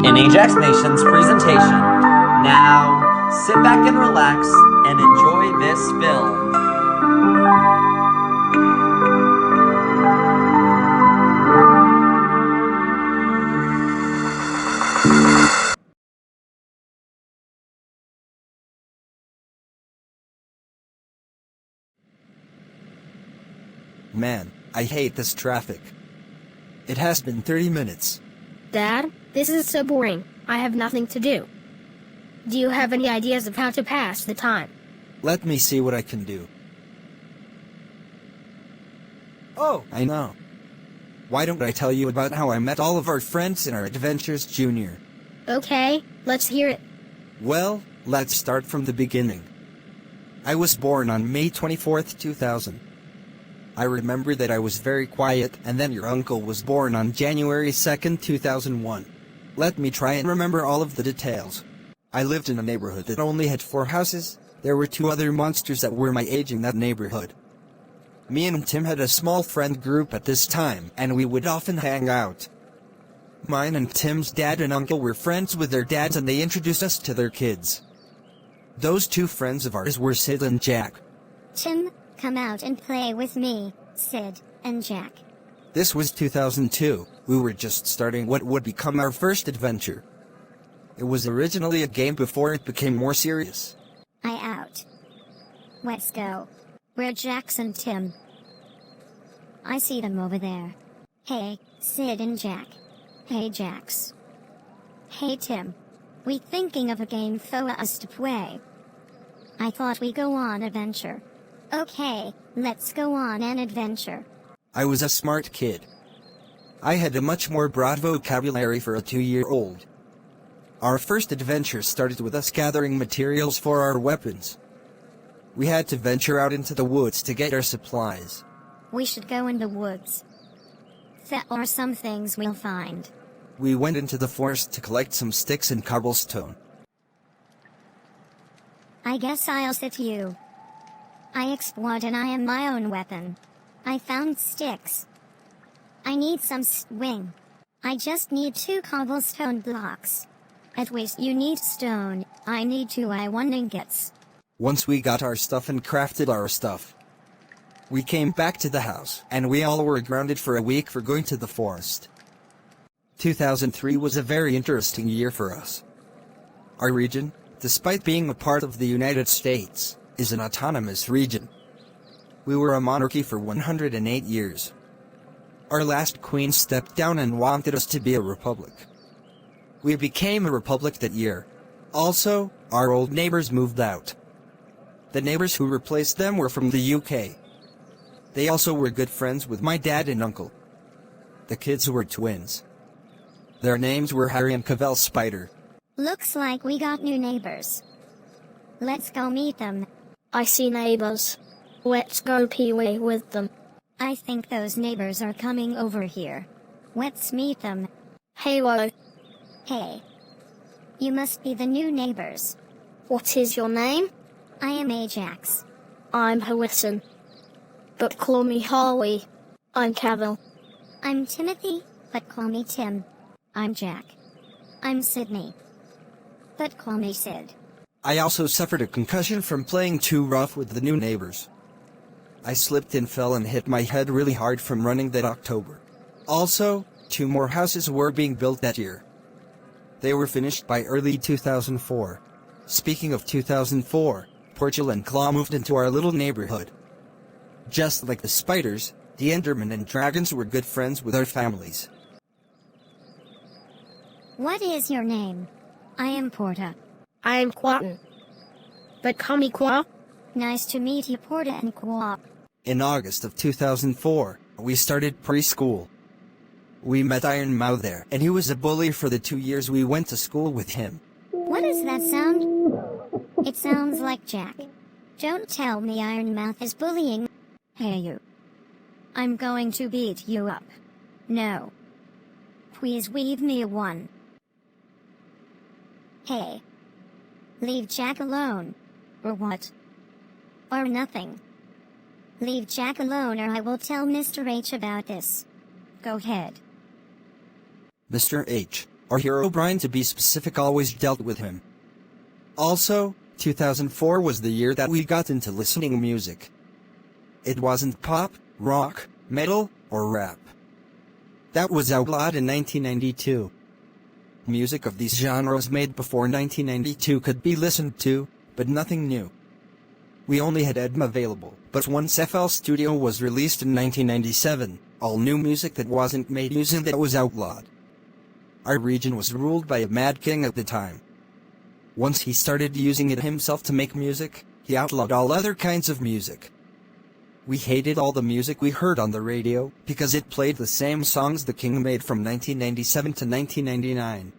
in Ajax Nation's presentation. Now, sit back and relax and enjoy this film. Man, I hate this traffic. It has been 30 minutes. Dad, this is so boring. I have nothing to do. Do you have any ideas of how to pass the time? Let me see what I can do. Oh, I know. Why don't I tell you about how I met all of our friends in our Adventures Junior? Okay, let's hear it. Well, let's start from the beginning. I was born on May 24th, 2000. I remember that I was very quiet, and then your uncle was born on January 2nd, 2001. Let me try and remember all of the details. I lived in a neighborhood that only had 4 houses. There were 2 other monsters that were my age in that neighborhood. Me and Tim had a small friend group at this time, and we would often hang out. Mine and Tim's dad and uncle were friends with their dads, and they introduced us to their kids. Those 2 friends of ours were Sid and Jack. Tim, come out and play with me, Sid and Jack. This was 2002. We were just starting what would become our first adventure. It was originally a game before it became more serious. I out. Let's go. Where Jax and Tim? I see them over there. Hey, Sid and Jack. Hey, Jax. Hey, Tim. We thinking of a game for us to play. I thought we go on adventure. Okay, let's go on an adventure. I was a smart kid. I had a much more broad vocabulary for a 2-year-old. Our first adventure started with us gathering materials for our weapons. We had to venture out into the woods to get our supplies. We should go in the woods. There are some things we'll find. We went into the forest to collect some sticks and cobblestone. I guess I'll sit you. I explored and I am my own weapon. I found sticks. I need some swing. I just need 2 cobblestone blocks. At least you need stone. I need 2 I1 ingots. Once we got our stuff and crafted our stuff, we came back to the house, and we all were grounded for a week for going to the forest. 2003 was a very interesting year for us. Our region, despite being a part of the United States, is an autonomous region. We were a monarchy for 108 years. Our last queen stepped down and wanted us to be a republic. We became a republic that year. Also, our old neighbors moved out. The neighbors who replaced them were from the UK. They also were good friends with my dad and uncle. The kids were twins. Their names were Harry and Cavell Spider. Looks like we got new neighbors. Let's go meet them. I see neighbors. Let's go pee-wee with them. I think those neighbors are coming over here. Let's meet them. Hello. Hey. You must be the new neighbors. What is your name? I am Ajax. I'm Harrison. But call me Harley. I'm Cavell. I'm Timothy, but call me Tim. I'm Jack. I'm Sydney. But call me Sid. I also suffered a concussion from playing too rough with the new neighbors. I slipped and fell and hit my head really hard from running that October. Also, 2 more houses were being built that year. They were finished by early 2004. Speaking of 2004, Portugal and Claw moved into our little neighborhood. Just like the spiders, the Endermen and dragons were good friends with our families. What is your name? I am Porta. I am Quatin. But call me Qua. Nice to meet you, Porta and Qua. In August of 2004, we started preschool. We met Iron Mouth there, and he was a bully for the 2 years we went to school with him. What does that sound? It sounds like Jack. Don't tell me Ironmouth is bullying. Hey you. I'm going to beat you up. No. Please leave me one. Hey. Leave Jack alone. Or what? Or nothing. Leave Jack alone or I will tell Mr. H about this. Go ahead. Mr. H, Our hero Brian, to be specific, always dealt with him. Also, 2004 was the year that we got into listening music. It wasn't pop, rock, metal, or rap. That was outlawed in 1992. Music of these genres made before 1992 could be listened to, but nothing new. We only had EDM available, but once FL Studio was released in 1997, all new music that wasn't made using that was outlawed. Our region was ruled by a mad king at the time. Once he started using it himself to make music, he outlawed all other kinds of music. We hated all the music we heard on the radio, because it played the same songs the king made from 1997 to 1999.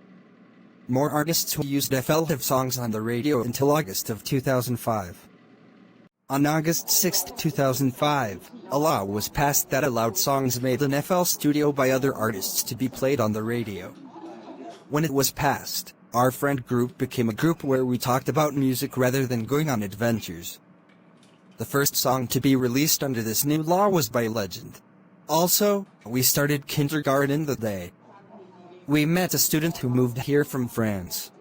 More artists who used FL have songs on the radio until August of 2005. On August 6, 2005, a law was passed that allowed songs made in FL Studio by other artists to be played on the radio. When it was passed, our friend group became a group where we talked about music rather than going on adventures. The first song to be released under this new law was by Legend. Also, we started kindergarten the day. We met a student who moved here from France.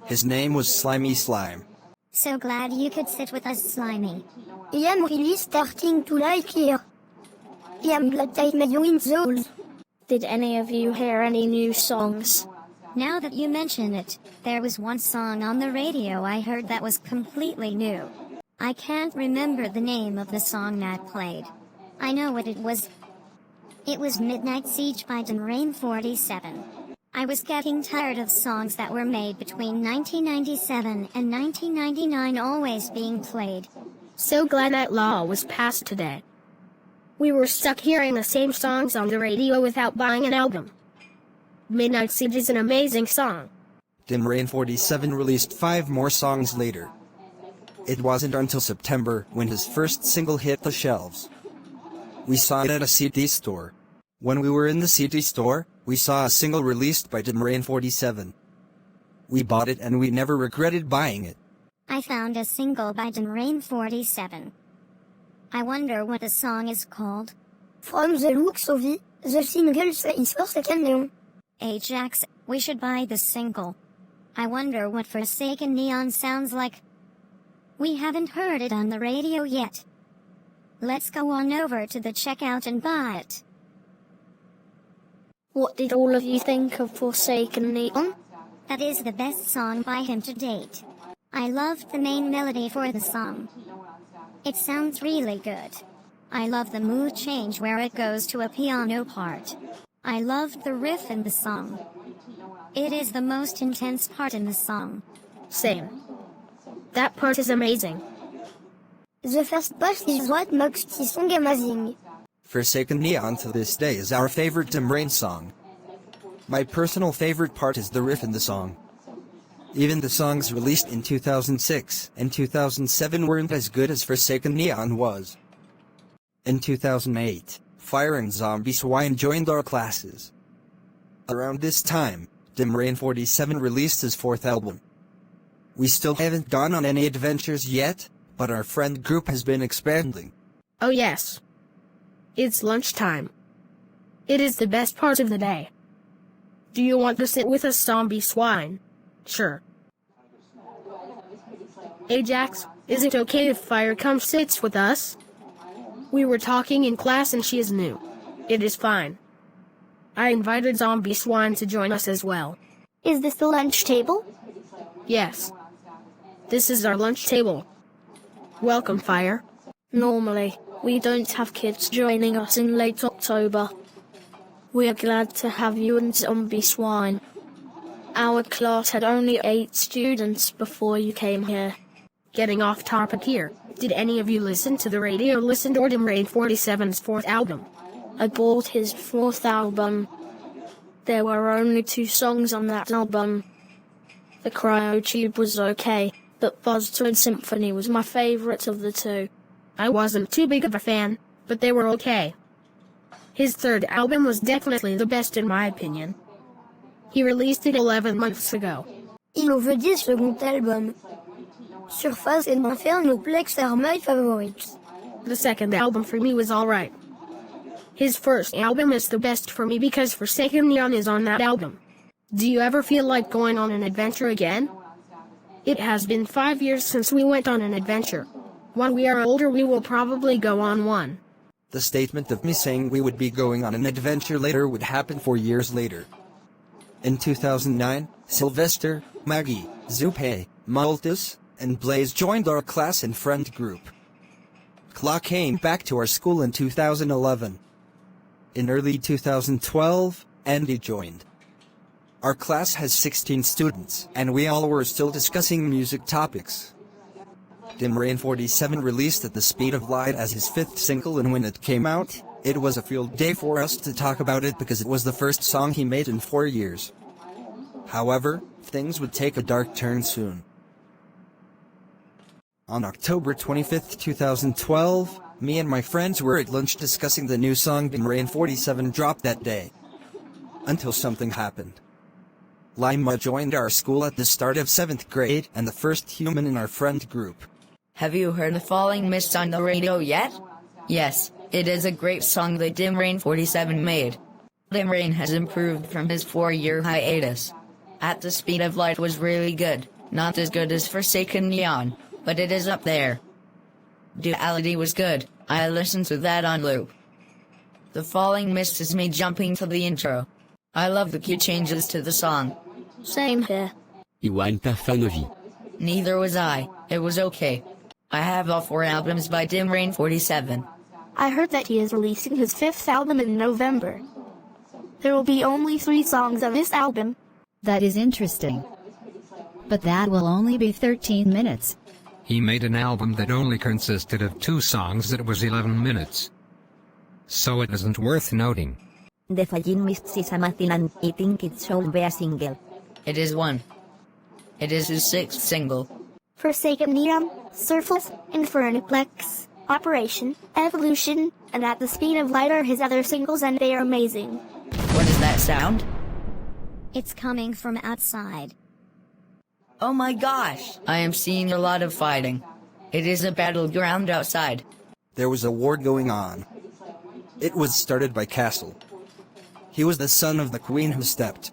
His name was Slimy Slime. So glad you could sit with us, Slimy. I am really starting to like here. I am glad I met you in Souls. Did any of you hear any new songs? Now that you mention it, there was one song on the radio I heard that was completely new. I can't remember the name of the song that played. I know what it was. It was Midnight Siege by Rain 47. I was getting tired of songs that were made between 1997 and 1999 always being played. So glad that law was passed today. We were stuck hearing the same songs on the radio without buying an album. Midnight Siege is an amazing song. Rain 47 released 5 more songs later. It wasn't until September when his first single hit the shelves. We saw it at a CD store. When we were in the CD store, we saw a single released by Rain 47. We bought it and we never regretted buying it. I found a single by Rain 47. I wonder what the song is called. From the looks of it, the single says Forsaken Neon. Ajax, we should buy the single. I wonder what Forsaken Neon sounds like. We haven't heard it on the radio yet. Let's go on over to the checkout and buy it. What did all of you think of Forsaken Neon? That is the best song by him to date. I loved the main melody for the song. It sounds really good. I love the mood change where it goes to a piano part. I loved the riff in the song. It is the most intense part in the song. Same. That part is amazing. The first part is what makes the song amazing. Forsaken Neon to this day is our favorite Rain song. My personal favorite part is the riff in the song. Even the songs released in 2006 and 2007 weren't as good as Forsaken Neon was. In 2008, Fire and Zombie Swine joined our classes. Around this time, Rain 47 released his 4th album. We still haven't gone on any adventures yet, but our friend group has been expanding. Oh yes. It's lunchtime. It is the best part of the day. Do you want to sit with a zombie swine? Sure. Ajax, is it okay if Fire comes sits with us? We were talking in class and she is new. It is fine. I invited Zombie Swine to join us as well. Is this the lunch table? Yes. This is our lunch table. Welcome, Fire. Normally, we don't have kids joining us in late October. We are glad to have you and Zombie Swine. Our class had only 8 students before you came here. Getting off topic here, did any of you listen to the radio to Rain 47's 4th album? I bought his 4th album. There were only 2 songs on that album. The Cryotube was okay, but Buzztoad Symphony was my favorite of the 2. I wasn't too big of a fan, but they were okay. His 3rd album was definitely the best in my opinion. He released it 11 months ago. Il en veut dire second album. Surface and Infernoplex are my favorites. The 2nd album for me was alright. His 1st album is the best for me because Forsaken Neon is on that album. Do you ever feel like going on an adventure again? It has been 5 years since we went on an adventure. When we are older, we will probably go on one. The statement of me saying we would be going on an adventure later would happen 4 years later. In 2009, Sylvester, Maggie, Zupe, Maltus, and Blaze joined our class and friend group. Claw came back to our school in 2011. In early 2012, Andy joined. Our class has 16 students, and we all were still discussing music topics. Dim Rain 47 released At the Speed of Light as his 5th single, and when it came out, it was a field day for us to talk about it because it was the first song he made in 4 years. However, things would take a dark turn soon. On October 25, 2012, me and my friends were at lunch discussing the new song Dim Rain 47 dropped that day. Until something happened. Lima joined our school at the start of 7th grade and the first human in our friend group. Have you heard the Falling Mist on the radio yet? Yes, it is a great song that Dim Rain 47 made. Dim Rain has improved from his 4-year hiatus. At the Speed of Light was really good, not as good as Forsaken Neon, but it is up there. Duality was good, I listened to that on loop. The Falling Mist is me jumping to the intro. I love the key changes to the song. Same here. Iwan pas fan of vie. Neither was I, it was okay. I have all 4 albums by Dim Rain 47. I heard that he is releasing his 5th album in November. There will be only 3 songs on this album. That is interesting. But that will only be 13 minutes. He made an album that only consisted of 2 songs that was 11 minutes. So it isn't worth noting. The Falling Mist is amazing and I think it should be a single. It is one. It is his 6th single. Forsaken Neon, Surface, Inferniplex, Operation, Evolution, and At the Speed of Light are his other singles, and they are amazing. What is that sound? It's coming from outside. Oh my gosh! I am seeing a lot of fighting. It is a battleground outside. There was a war going on. It was started by Castle. He was the son of the queen who stepped.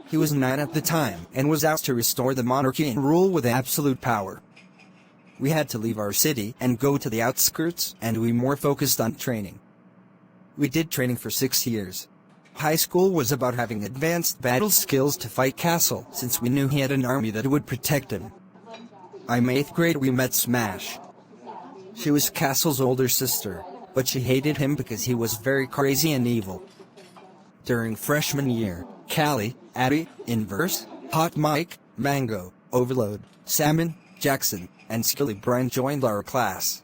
He was 9 at the time and was out to restore the monarchy and rule with absolute power. We had to leave our city and go to the outskirts, and we more focused on training. We did training for 6 years. High school was about having advanced battle skills to fight Castle, since we knew he had an army that would protect him. In 8th grade we met Smash. She was Castle's older sister, but she hated him because he was very crazy and evil. During freshman year, Callie, Abby, Inverse, Hot Mike, Mango, Overload, Salmon, Jackson, and Skilly Brian joined our class.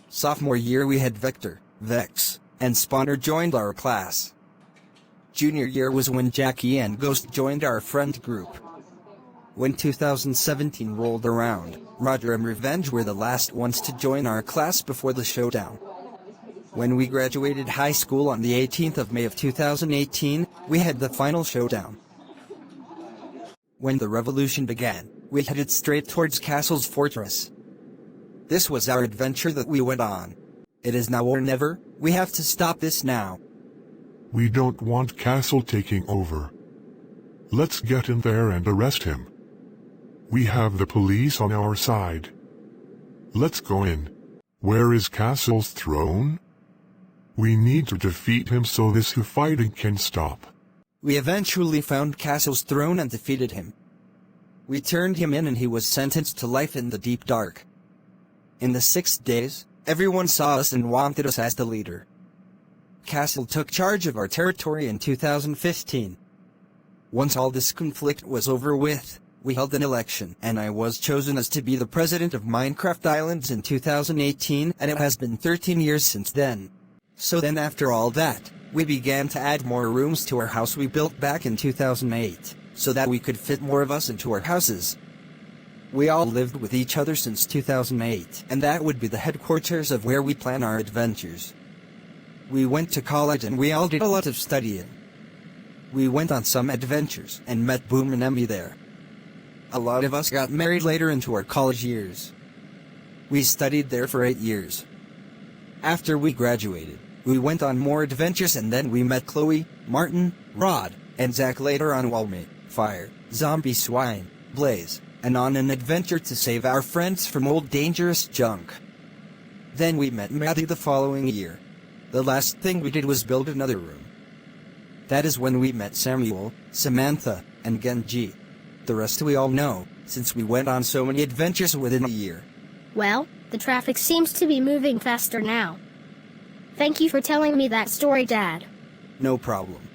Sophomore year we had Victor, Vex, and Spawner joined our class. Junior year was when Jackie and Ghost joined our friend group. When 2017 rolled around, Roger and Revenge were the last ones to join our class before the showdown. When we graduated high school on the 18th of May of 2018, we had the final showdown. When the revolution began, we headed straight towards Castle's fortress. This was our adventure that we went on. It is now or never. We have to stop this now. We don't want Castle taking over. Let's get in there and arrest him. We have the police on our side. Let's go in. Where is Castle's throne? We need to defeat him so this fighting can stop. We eventually found Castle's throne and defeated him. We turned him in and he was sentenced to life in the deep dark. In the 6 days, everyone saw us and wanted us as the leader. Castle took charge of our territory in 2015. Once all this conflict was over with, we held an election and I was chosen as to be the president of Minecraft Islands in 2018, and it has been 13 years since then. So then after all that, we began to add more rooms to our house we built back in 2008, so that we could fit more of us into our houses. We all lived with each other since 2008, and that would be the headquarters of where we plan our adventures. We went to college and we all did a lot of studying. We went on some adventures and met Boom and Emmy there. A lot of us got married later into our college years. We studied there for 8 years. After we graduated, we went on more adventures and then we met Chloe, Martin, Rod, and Zack later on while me, Fire, Zombie Swine, Blaze, and on an adventure to save our friends from old dangerous junk. Then we met Maddie the following year. The last thing we did was build another room. That is when we met Samuel, Samantha, and Genji. The rest we all know, since we went on so many adventures within a year. Well, the traffic seems to be moving faster now. Thank you for telling me that story, Dad. No problem.